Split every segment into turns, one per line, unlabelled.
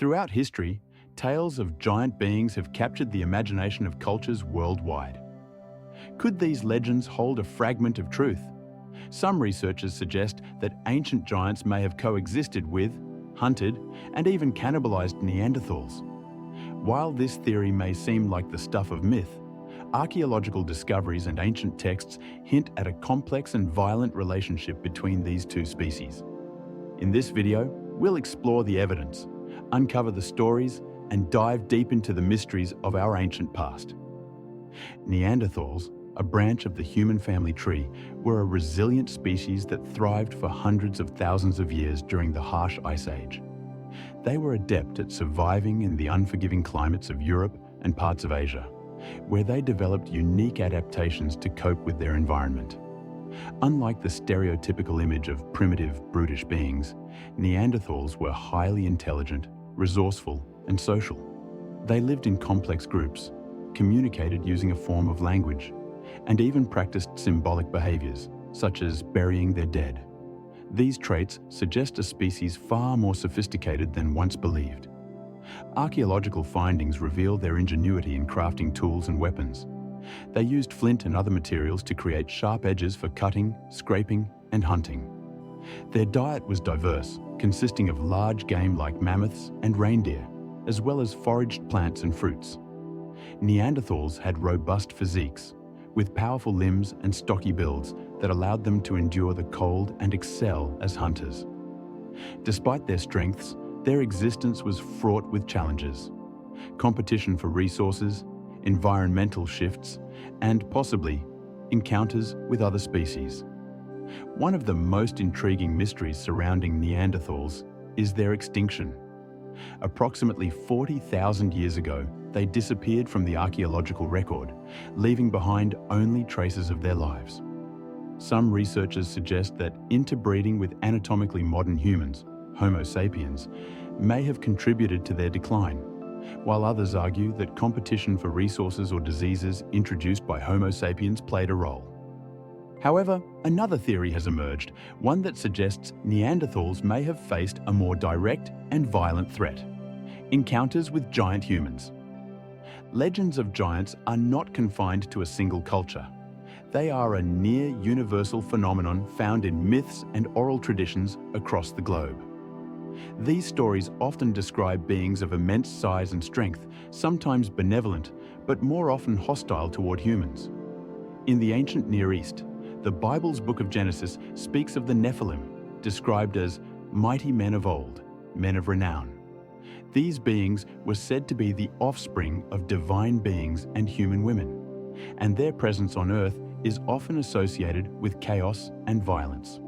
Throughout history, tales of giant beings have captured the imagination of cultures worldwide. Could these legends hold a fragment of truth? Some researchers suggest that ancient giants may have coexisted with, hunted, and even cannibalized Neanderthals. While this theory may seem like the stuff of myth, archaeological discoveries and ancient texts hint at a complex and violent relationship between these two species. In this video, we'll explore the evidence, uncover the stories, and dive deep into the mysteries of our ancient past. Neanderthals, a branch of the human family tree, were a resilient species that thrived for hundreds of thousands of years during the harsh Ice Age. They were adept at surviving in the unforgiving climates of Europe and parts of Asia, where they developed unique adaptations to cope with their environment. Unlike the stereotypical image of primitive, brutish beings, Neanderthals were highly intelligent, resourceful, and social. They lived in complex groups, communicated using a form of language, and even practiced symbolic behaviors, such as burying their dead. These traits suggest a species far more sophisticated than once believed. Archaeological findings reveal their ingenuity in crafting tools and weapons. They used flint and other materials to create sharp edges for cutting, scraping, and hunting. Their diet was diverse, consisting of large game like mammoths and reindeer, as well as foraged plants and fruits. Neanderthals had robust physiques, with powerful limbs and stocky builds that allowed them to endure the cold and excel as hunters. Despite their strengths, their existence was fraught with challenges: competition for resources, environmental shifts, and possibly encounters with other species. One of the most intriguing mysteries surrounding Neanderthals is their extinction. Approximately 40,000 years ago, they disappeared from the archaeological record, leaving behind only traces of their lives. Some researchers suggest that interbreeding with anatomically modern humans, Homo sapiens, may have contributed to their decline, while others argue that competition for resources or diseases introduced by Homo sapiens played a role. However, another theory has emerged, one that suggests Neanderthals may have faced a more direct and violent threat: encounters with giant humans. Legends of giants are not confined to a single culture. They are a near-universal phenomenon found in myths and oral traditions across the globe. These stories often describe beings of immense size and strength, sometimes benevolent, but more often hostile toward humans. In the ancient Near East, the Bible's book of Genesis speaks of the Nephilim, described as mighty men of old, men of renown. These beings were said to be the offspring of divine beings and human women, and their presence on earth is often associated with chaos and violence.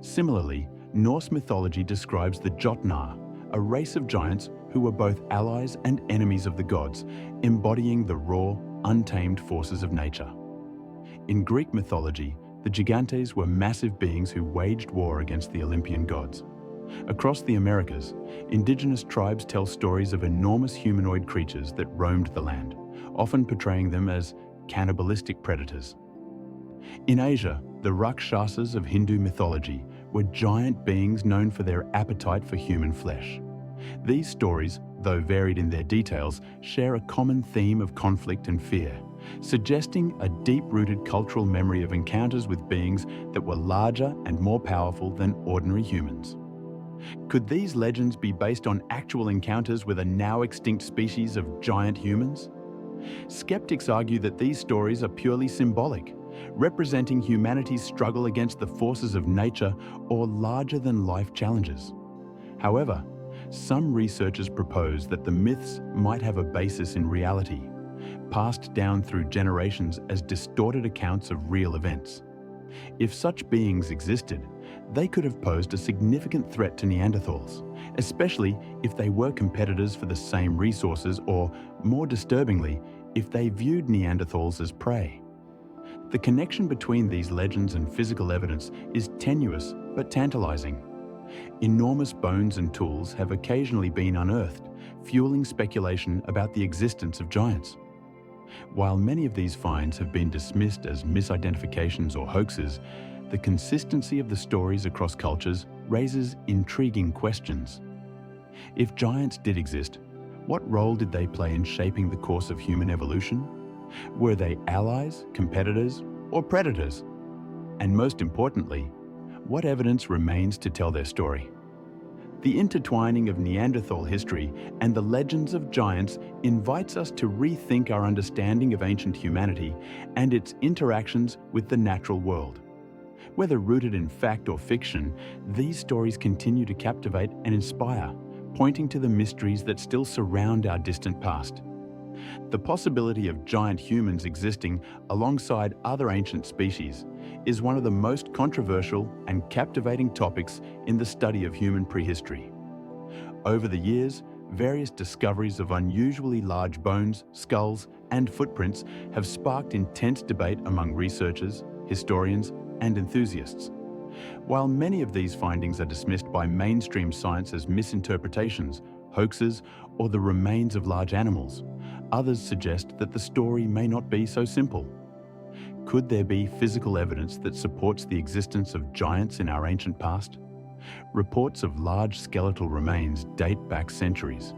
Similarly, Norse mythology describes the Jotnar, a race of giants who were both allies and enemies of the gods, embodying the raw, untamed forces of nature. In Greek mythology, the Gigantes were massive beings who waged war against the Olympian gods. Across the Americas, indigenous tribes tell stories of enormous humanoid creatures that roamed the land, often portraying them as cannibalistic predators. In Asia, the Rakshasas of Hindu mythology were giant beings known for their appetite for human flesh. These stories, though varied in their details, share a common theme of conflict and fear, suggesting a deep-rooted cultural memory of encounters with beings that were larger and more powerful than ordinary humans. Could these legends be based on actual encounters with a now-extinct species of giant humans? Skeptics argue that these stories are purely symbolic, representing humanity's struggle against the forces of nature or larger-than-life challenges. However, some researchers propose that the myths might have a basis in reality, passed down through generations as distorted accounts of real events. If such beings existed, they could have posed a significant threat to Neanderthals, especially if they were competitors for the same resources or, more disturbingly, if they viewed Neanderthals as prey. The connection between these legends and physical evidence is tenuous but tantalizing. Enormous bones and tools have occasionally been unearthed, fueling speculation about the existence of giants. While many of these finds have been dismissed as misidentifications or hoaxes, the consistency of the stories across cultures raises intriguing questions. If giants did exist, what role did they play in shaping the course of human evolution? Were they allies, competitors, or predators? And most importantly, what evidence remains to tell their story? The intertwining of Neanderthal history and the legends of giants invites us to rethink our understanding of ancient humanity and its interactions with the natural world. Whether rooted in fact or fiction, these stories continue to captivate and inspire, pointing to the mysteries that still surround our distant past. The possibility of giant humans existing alongside other ancient species is one of the most controversial and captivating topics in the study of human prehistory. Over the years, various discoveries of unusually large bones, skulls, and footprints have sparked intense debate among researchers, historians, and enthusiasts. While many of these findings are dismissed by mainstream science as misinterpretations, hoaxes, or the remains of large animals, others suggest that the story may not be so simple. Could there be physical evidence that supports the existence of giants in our ancient past? Reports of large skeletal remains date back centuries,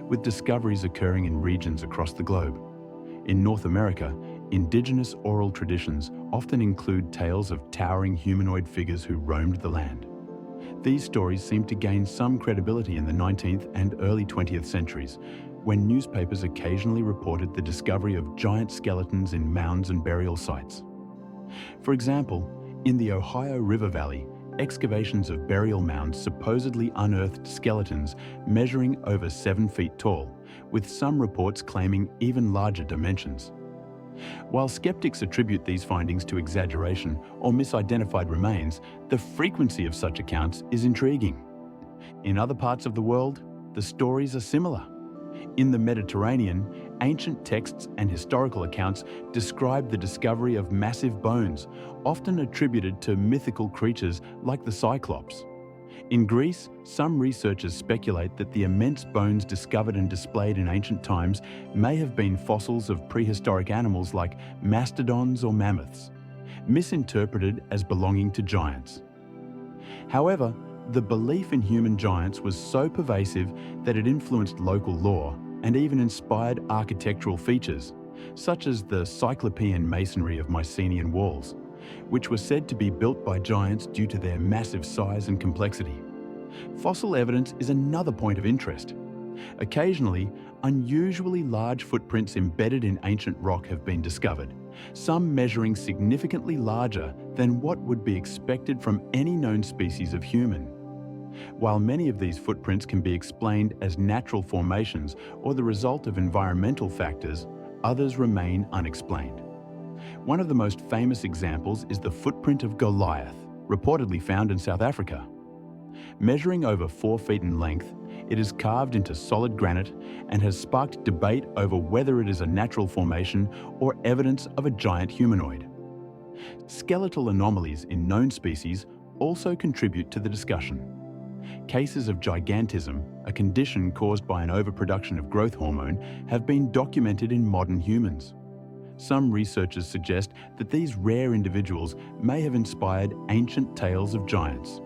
with discoveries occurring in regions across the globe. In North America, indigenous oral traditions often include tales of towering humanoid figures who roamed the land. These stories seem to gain some credibility in the 19th and early 20th centuries, when newspapers occasionally reported the discovery of giant skeletons in mounds and burial sites. For example, in the Ohio River Valley, excavations of burial mounds supposedly unearthed skeletons measuring over 7 feet tall, with some reports claiming even larger dimensions. While skeptics attribute these findings to exaggeration or misidentified remains, the frequency of such accounts is intriguing. In other parts of the world, the stories are similar. In the Mediterranean, ancient texts and historical accounts describe the discovery of massive bones, often attributed to mythical creatures like the Cyclops. In Greece, some researchers speculate that the immense bones discovered and displayed in ancient times may have been fossils of prehistoric animals like mastodons or mammoths, misinterpreted as belonging to giants. However, the belief in human giants was so pervasive that it influenced local law and even inspired architectural features, such as the Cyclopean masonry of Mycenaean walls, which were said to be built by giants due to their massive size and complexity. Fossil evidence is another point of interest. Occasionally, unusually large footprints embedded in ancient rock have been discovered, some measuring significantly larger than what would be expected from any known species of human. While many of these footprints can be explained as natural formations or the result of environmental factors, others remain unexplained. One of the most famous examples is the footprint of Goliath, reportedly found in South Africa. Measuring over 4 feet in length, it is carved into solid granite and has sparked debate over whether it is a natural formation or evidence of a giant humanoid. Skeletal anomalies in known species also contribute to the discussion. Cases of gigantism, a condition caused by an overproduction of growth hormone, have been documented in modern humans. Some researchers suggest that these rare individuals may have inspired ancient tales of giants.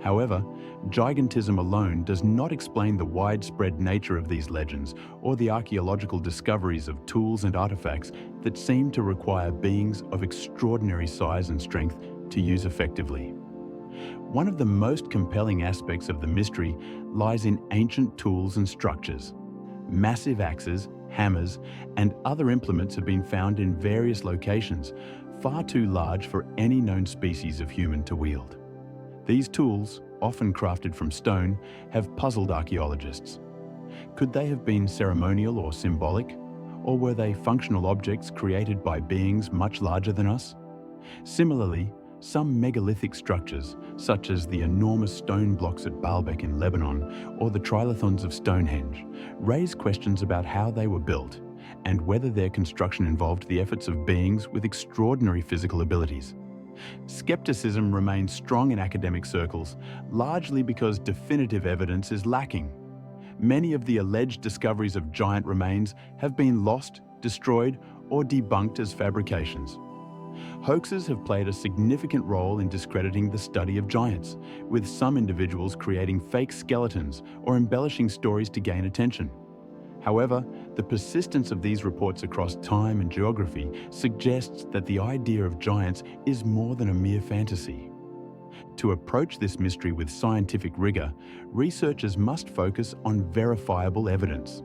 However, gigantism alone does not explain the widespread nature of these legends or the archaeological discoveries of tools and artifacts that seem to require beings of extraordinary size and strength to use effectively. One of the most compelling aspects of the mystery lies in ancient tools and structures. Massive axes, hammers, and other implements have been found in various locations, far too large for any known species of human to wield. These tools, often crafted from stone, have puzzled archaeologists. Could they have been ceremonial or symbolic, or were they functional objects created by beings much larger than us? Similarly, some megalithic structures, such as the enormous stone blocks at Baalbek in Lebanon or the trilithons of Stonehenge, raise questions about how they were built and whether their construction involved the efforts of beings with extraordinary physical abilities. Skepticism remains strong in academic circles, largely because definitive evidence is lacking. Many of the alleged discoveries of giant remains have been lost, destroyed, or debunked as fabrications. Hoaxes have played a significant role in discrediting the study of giants, with some individuals creating fake skeletons or embellishing stories to gain attention. However, the persistence of these reports across time and geography suggests that the idea of giants is more than a mere fantasy. To approach this mystery with scientific rigor, researchers must focus on verifiable evidence.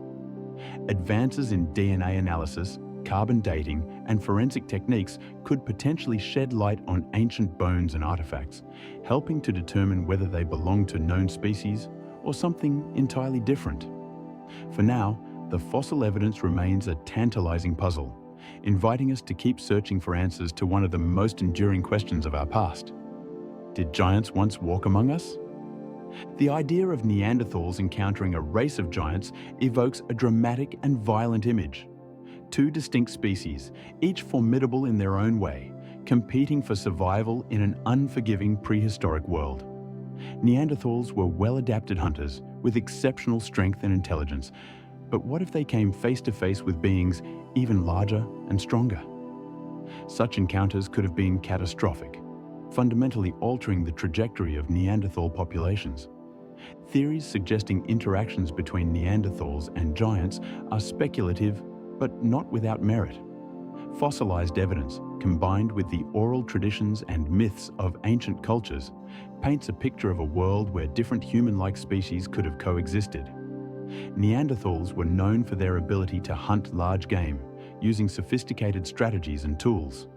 Advances in DNA analysis, carbon dating, and forensic techniques could potentially shed light on ancient bones and artifacts, helping to determine whether they belong to known species or something entirely different. For now, the fossil evidence remains a tantalizing puzzle, inviting us to keep searching for answers to one of the most enduring questions of our past. Did giants once walk among us? The idea of Neanderthals encountering a race of giants evokes a dramatic and violent image. Two distinct species, each formidable in their own way, competing for survival in an unforgiving prehistoric world. Neanderthals were well-adapted hunters with exceptional strength and intelligence, but what if they came face to face with beings even larger and stronger? Such encounters could have been catastrophic, fundamentally altering the trajectory of Neanderthal populations. Theories suggesting interactions between Neanderthals and giants are speculative, but not without merit. Fossilized evidence, combined with the oral traditions and myths of ancient cultures, paints a picture of a world where different human-like species could have coexisted. Neanderthals were known for their ability to hunt large game, using sophisticated strategies and tools.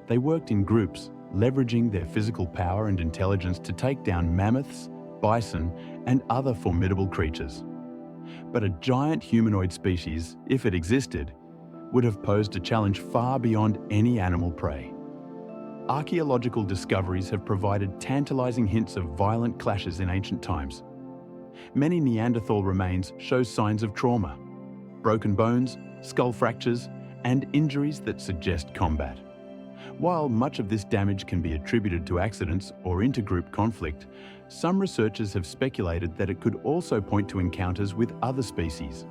They worked in groups, leveraging their physical power and intelligence to take down mammoths, bison, and other formidable creatures. But a giant humanoid species, if it existed, would have posed a challenge far beyond any animal prey. Archaeological discoveries have provided tantalizing hints of violent clashes in ancient times. Many Neanderthal remains show signs of trauma, broken bones, skull fractures, and injuries that suggest combat. While much of this damage can be attributed to accidents or intergroup conflict, some researchers have speculated that it could also point to encounters with other species.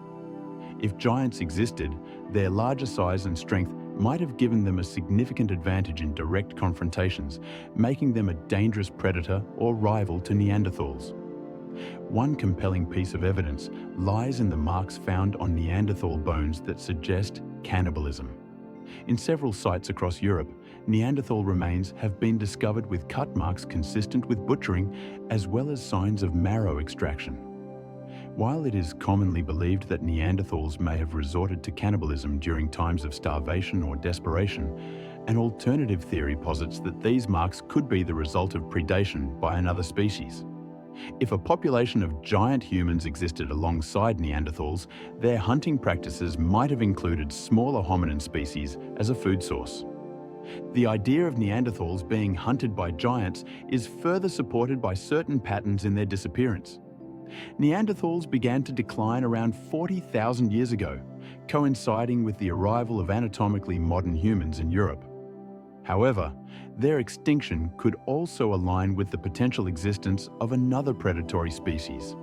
If giants existed, their larger size and strength might have given them a significant advantage in direct confrontations, making them a dangerous predator or rival to Neanderthals. One compelling piece of evidence lies in the marks found on Neanderthal bones that suggest cannibalism. In several sites across Europe, Neanderthal remains have been discovered with cut marks consistent with butchering, as well as signs of marrow extraction. While it is commonly believed that Neanderthals may have resorted to cannibalism during times of starvation or desperation, an alternative theory posits that these marks could be the result of predation by another species. If a population of giant humans existed alongside Neanderthals, their hunting practices might have included smaller hominin species as a food source. The idea of Neanderthals being hunted by giants is further supported by certain patterns in their disappearance. Neanderthals began to decline around 40,000 years ago, coinciding with the arrival of anatomically modern humans in Europe. However, their extinction could also align with the potential existence of another predatory species.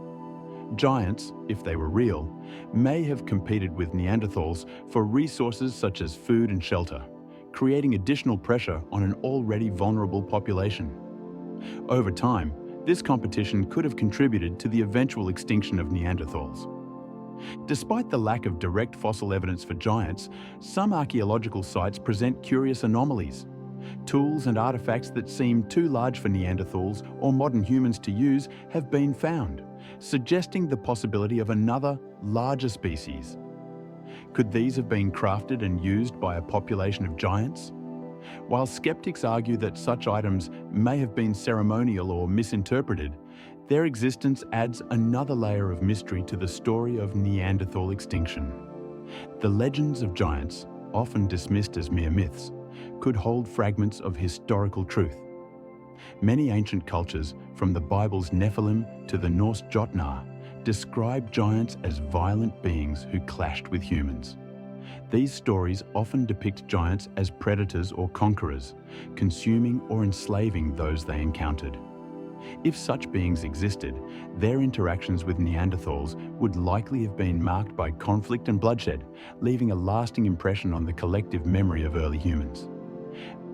Giants, if they were real, may have competed with Neanderthals for resources such as food and shelter, creating additional pressure on an already vulnerable population. Over time, this competition could have contributed to the eventual extinction of Neanderthals. Despite the lack of direct fossil evidence for giants, some archaeological sites present curious anomalies. Tools and artifacts that seem too large for Neanderthals or modern humans to use have been found, suggesting the possibility of another, larger species. Could these have been crafted and used by a population of giants? While skeptics argue that such items may have been ceremonial or misinterpreted, their existence adds another layer of mystery to the story of Neanderthal extinction. The legends of giants, often dismissed as mere myths, could hold fragments of historical truth. Many ancient cultures, from the Bible's Nephilim to the Norse Jotnar, describe giants as violent beings who clashed with humans. These stories often depict giants as predators or conquerors, consuming or enslaving those they encountered. If such beings existed, their interactions with Neanderthals would likely have been marked by conflict and bloodshed, leaving a lasting impression on the collective memory of early humans.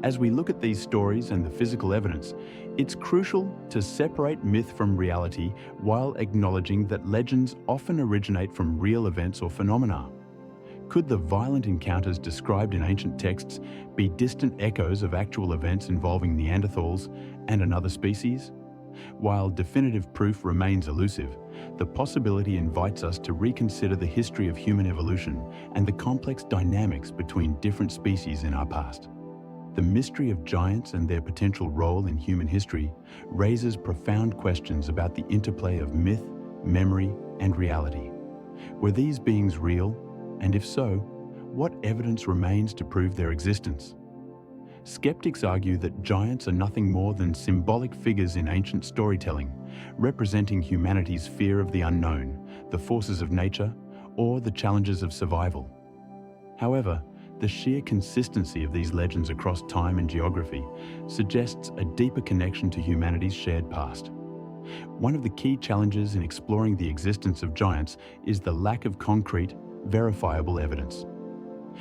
As we look at these stories and the physical evidence, it's crucial to separate myth from reality while acknowledging that legends often originate from real events or phenomena. Could the violent encounters described in ancient texts be distant echoes of actual events involving Neanderthals and another species? While definitive proof remains elusive, the possibility invites us to reconsider the history of human evolution and the complex dynamics between different species in our past. The mystery of giants and their potential role in human history raises profound questions about the interplay of myth, memory, and reality. Were these beings real? And if so, what evidence remains to prove their existence? Skeptics argue that giants are nothing more than symbolic figures in ancient storytelling, representing humanity's fear of the unknown, the forces of nature, or the challenges of survival. However, the sheer consistency of these legends across time and geography suggests a deeper connection to humanity's shared past. One of the key challenges in exploring the existence of giants is the lack of concrete, verifiable evidence.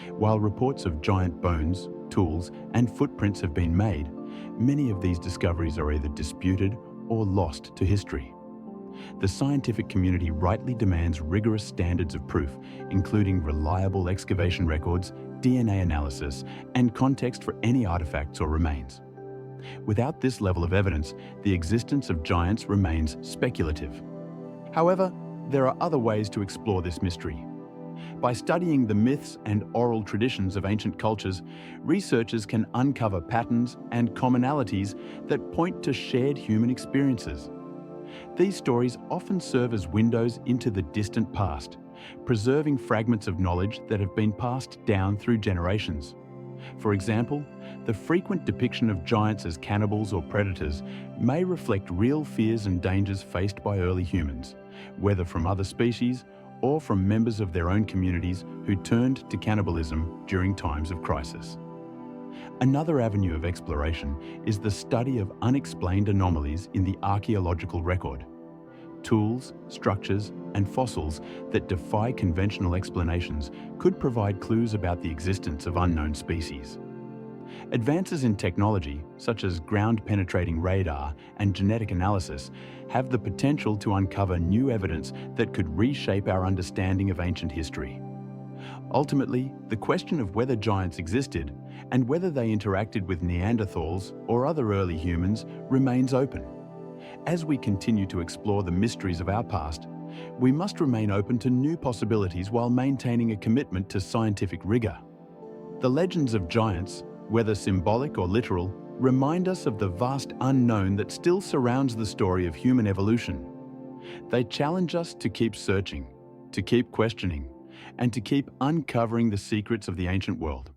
While reports of giant bones, tools, and footprints have been made, many of these discoveries are either disputed or lost to history. The scientific community rightly demands rigorous standards of proof, including reliable excavation records, DNA analysis, and context for any artifacts or remains. Without this level of evidence, the existence of giants remains speculative. However, there are other ways to explore this mystery. By studying the myths and oral traditions of ancient cultures, researchers can uncover patterns and commonalities that point to shared human experiences. These stories often serve as windows into the distant past, preserving fragments of knowledge that have been passed down through generations. For example, the frequent depiction of giants as cannibals or predators may reflect real fears and dangers faced by early humans, whether from other species or from members of their own communities who turned to cannibalism during times of crisis. Another avenue of exploration is the study of unexplained anomalies in the archaeological record. Tools, structures, and fossils that defy conventional explanations could provide clues about the existence of unknown species. Advances in technology, such as ground-penetrating radar and genetic analysis, have the potential to uncover new evidence that could reshape our understanding of ancient history. Ultimately, the question of whether giants existed and whether they interacted with Neanderthals or other early humans remains open. As we continue to explore the mysteries of our past, we must remain open to new possibilities while maintaining a commitment to scientific rigor. The legends of giants, whether symbolic or literal, remind us of the vast unknown that still surrounds the story of human evolution. They challenge us to keep searching, to keep questioning, and to keep uncovering the secrets of the ancient world.